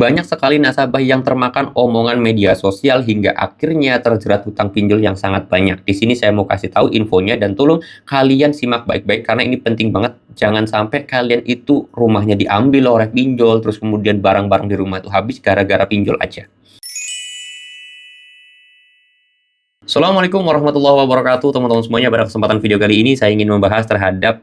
Banyak sekali nasabah yang termakan omongan media sosial hingga akhirnya terjerat hutang pinjol yang sangat banyak. Di sini saya mau kasih tahu infonya dan tolong kalian simak baik-baik karena ini penting banget. Jangan sampai kalian itu rumahnya diambil oleh pinjol, terus kemudian barang-barang di rumah itu habis gara-gara pinjol aja. Assalamualaikum warahmatullahi wabarakatuh, teman-teman semuanya. Pada kesempatan video kali ini saya ingin membahas terhadap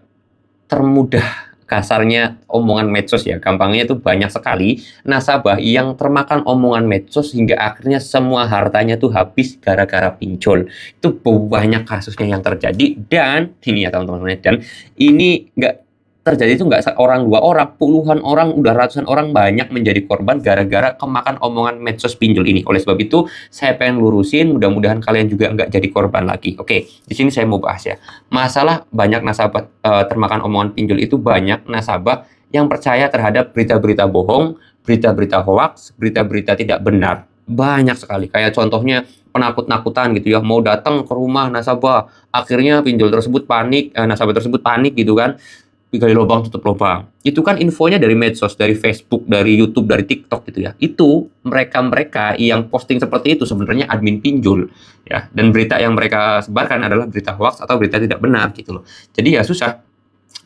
termudah kasarnya omongan medsos ya. Gampangnya itu banyak sekali nasabah yang termakan omongan medsos hingga akhirnya semua hartanya tuh habis gara-gara pinjol. Itu banyak kasusnya yang terjadi dan ini ya teman-teman, dan ini nggak terjadi itu nggak seorang dua orang, puluhan orang, udah ratusan orang banyak menjadi korban gara-gara kemakan omongan medsos pinjol ini. Oleh sebab itu saya pengen lurusin, mudah-mudahan kalian juga nggak jadi korban lagi. Oke, di sini saya mau bahas ya masalah banyak nasabah termakan omongan pinjol. Itu banyak nasabah yang percaya terhadap berita-berita bohong, berita-berita hoaks, berita-berita tidak benar. Banyak sekali, kayak contohnya penakut-nakutan gitu ya, mau datang ke rumah nasabah, akhirnya pinjol tersebut panik, nasabah tersebut panik gitu kan, gali lubang tutup lubang. Itu kan infonya dari medsos, dari Facebook, dari YouTube, dari TikTok gitu ya. Itu mereka-mereka yang posting seperti itu sebenarnya admin pinjol ya. Dan berita yang mereka sebarkan adalah berita hoax atau berita tidak benar gitu loh. Jadi ya susah.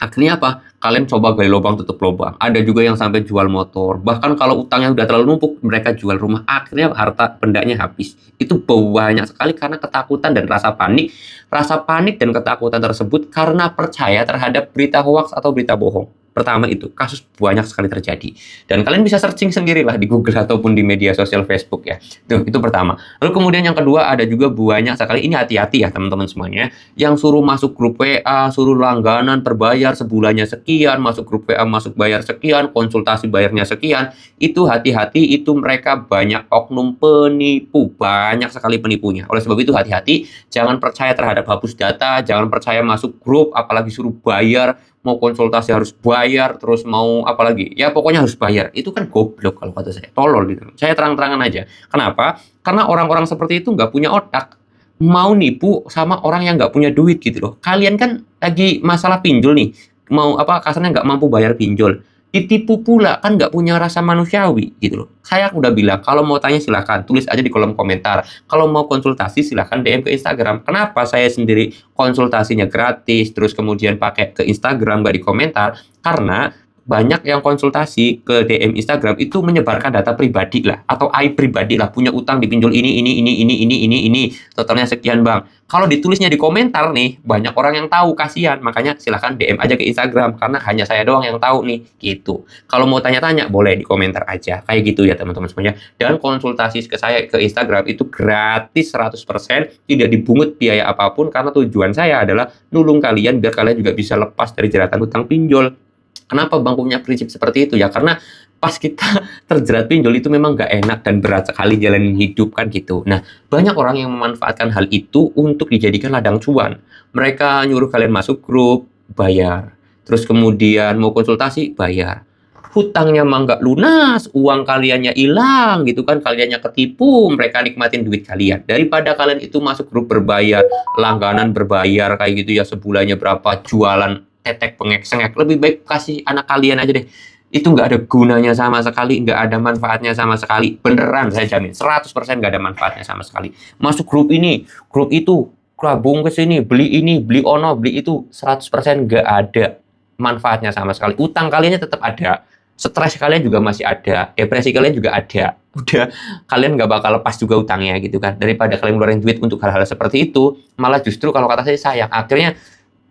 Akhirnya apa? Kalian coba gali lubang tutup lubang. Ada juga yang sampai jual motor. Bahkan kalau utangnya udah terlalu numpuk, mereka jual rumah. Akhirnya harta bendanya habis. Itu banyak sekali karena ketakutan dan rasa panik. Rasa panik dan ketakutan tersebut karena percaya terhadap berita hoax atau berita bohong. Pertama itu, kasus banyak sekali terjadi. Dan kalian bisa searching sendirilah di Google ataupun di media sosial Facebook ya. Itu pertama. Lalu kemudian yang kedua, ada juga banyak sekali, ini hati-hati ya teman-teman semuanya, yang suruh masuk grup WA, suruh langganan berbayar sebulannya sekian, masuk grup WA masuk bayar sekian, konsultasi bayarnya sekian. Itu hati-hati, itu mereka banyak oknum penipu, banyak sekali penipunya. Oleh sebab itu hati-hati, jangan percaya terhadap hapus data, jangan percaya masuk grup, apalagi suruh bayar, mau konsultasi harus bayar, terus mau apa lagi, ya pokoknya harus bayar. Itu kan goblok kalau kata saya, tolol gitu. Saya terang-terangan aja. Kenapa? Karena orang-orang seperti itu nggak punya otak, mau nipu sama orang yang nggak punya duit gitu loh. Kalian kan lagi masalah pinjol nih, mau apa kasarnya nggak mampu bayar pinjol, ditipu pula, kan nggak punya rasa manusiawi gitu loh. Saya udah bilang, kalau mau tanya silahkan tulis aja di kolom komentar, kalau mau konsultasi silahkan DM ke Instagram. Kenapa saya sendiri konsultasinya gratis terus kemudian pakai ke Instagram nggak di komentar? Karena banyak yang konsultasi ke DM Instagram itu menyebarkan data pribadi lah atau aib pribadi lah, punya utang dipinjol ini, totalnya sekian bang. Kalau ditulisnya di komentar nih, banyak orang yang tahu, kasihan. Makanya silahkan DM aja ke Instagram karena hanya saya doang yang tahu nih gitu. Kalau mau tanya-tanya boleh di komentar aja, kayak gitu ya teman-teman semuanya. Dan konsultasi ke saya ke Instagram itu gratis 100%, tidak dibungut biaya apapun karena tujuan saya adalah nulung kalian biar kalian juga bisa lepas dari jeratan hutang pinjol. Kenapa Bang punya prinsip seperti itu ya? Karena pas kita terjerat pinjol itu memang nggak enak dan berat sekali jalanin hidup kan gitu. Nah, banyak orang yang memanfaatkan hal itu untuk dijadikan ladang cuan. Mereka nyuruh kalian masuk grup, bayar. Terus kemudian mau konsultasi, bayar. Hutangnya mah nggak lunas, uang kaliannya hilang gitu kan, kaliannya ketipu, mereka nikmatin duit kalian. Daripada kalian itu masuk grup berbayar, langganan berbayar kayak gitu ya, sebulannya berapa, jualan tetek pengek-sengek, lebih baik kasih anak kalian aja deh. Itu nggak ada gunanya sama sekali, nggak ada manfaatnya sama sekali. Beneran saya jamin, 100% nggak ada manfaatnya sama sekali. Masuk grup ini, grup itu, gabung ke sini, ini, beli ono, beli itu, 100% nggak ada manfaatnya sama sekali. Utang kaliannya tetap ada, stres kalian juga masih ada, depresi kalian juga ada. Udah, kalian nggak bakal lepas juga utangnya gitu kan. Daripada kalian ngeluarin duit untuk hal-hal seperti itu, malah justru kalau kata saya sayang. Akhirnya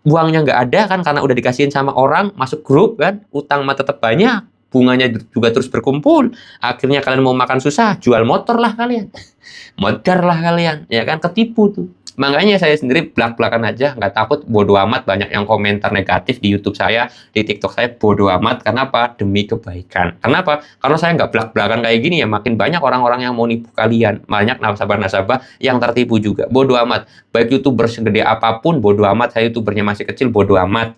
uangnya nggak ada kan karena udah dikasihin sama orang, masuk grup kan, utang mah tetap banyak, bunganya juga terus berkumpul. Akhirnya kalian mau makan susah, jual motor lah kalian, modar lah kalian, ya kan, ketipu tuh. Makanya saya sendiri belak-belakan aja, nggak takut, bodo amat. Banyak yang komentar negatif di YouTube saya, di TikTok saya, bodo amat. Kenapa? Demi kebaikan. Kenapa? Karena saya nggak belak-belakan kayak gini ya, makin banyak orang-orang yang mau nipu kalian. Banyak nasabah-nasabah yang tertipu juga. Bodo amat. Baik YouTuber segede apapun, bodo amat. Saya YouTubernya masih kecil, bodo amat.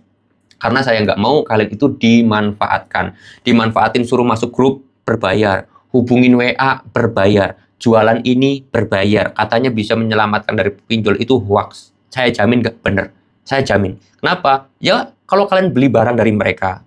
Karena saya nggak mau kalian itu dimanfaatkan. Dimanfaatin suruh masuk grup, berbayar. Hubungin WA, berbayar. Jualan ini berbayar, katanya bisa menyelamatkan dari pinjol, itu hoax. Saya jamin nggak bener. Saya jamin. Kenapa? Ya, kalau kalian beli barang dari mereka,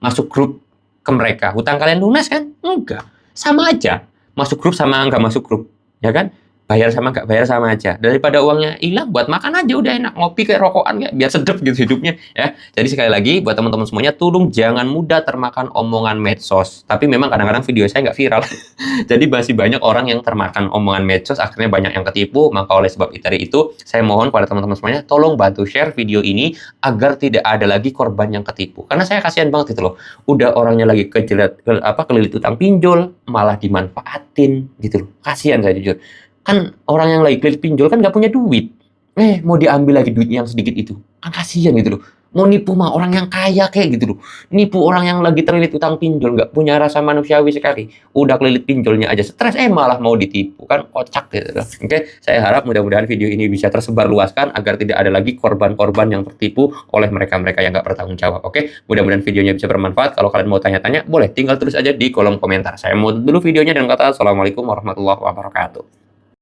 masuk grup ke mereka, hutang kalian lunas kan? Enggak. sama aja. Masuk grup sama nggak masuk grup, ya kan? Bayar sama nggak bayar sama aja. Daripada uangnya hilang, buat makan aja udah enak. Ngopi kayak rokokan kayak biar sedep gitu hidupnya ya. Jadi sekali lagi buat teman-teman semuanya, tolong jangan mudah termakan omongan medsos. Tapi memang kadang-kadang video saya nggak viral. Jadi masih banyak orang yang termakan omongan medsos, akhirnya banyak yang ketipu. Maka oleh sebab itu, saya mohon kepada teman-teman semuanya, tolong bantu share video ini agar tidak ada lagi korban yang ketipu. Karena saya kasihan banget gitu loh. Udah orangnya lagi kelilit utang pinjol, malah dimanfaatin gitu loh. Kasihan saya jujur. Kan orang yang lagi kelilit pinjol kan nggak punya duit. Mau diambil lagi duit yang sedikit itu. Kan kasihan gitu loh. Mau nipu mah orang yang kaya kayak gitu loh. Nipu orang yang lagi terlilit utang pinjol, nggak punya rasa manusiawi sekali. Udah kelilit pinjolnya aja stres, malah mau ditipu. Kan kocak gitu loh. Oke, saya harap mudah-mudahan video ini bisa tersebar luaskan agar tidak ada lagi korban-korban yang tertipu oleh mereka-mereka yang nggak bertanggung jawab. Oke, mudah-mudahan videonya bisa bermanfaat. Kalau kalian mau tanya-tanya, boleh tinggal tulis aja di kolom komentar. Saya mau dulu videonya dan kata assalamualaikum warahmatullahi wabarakatuh.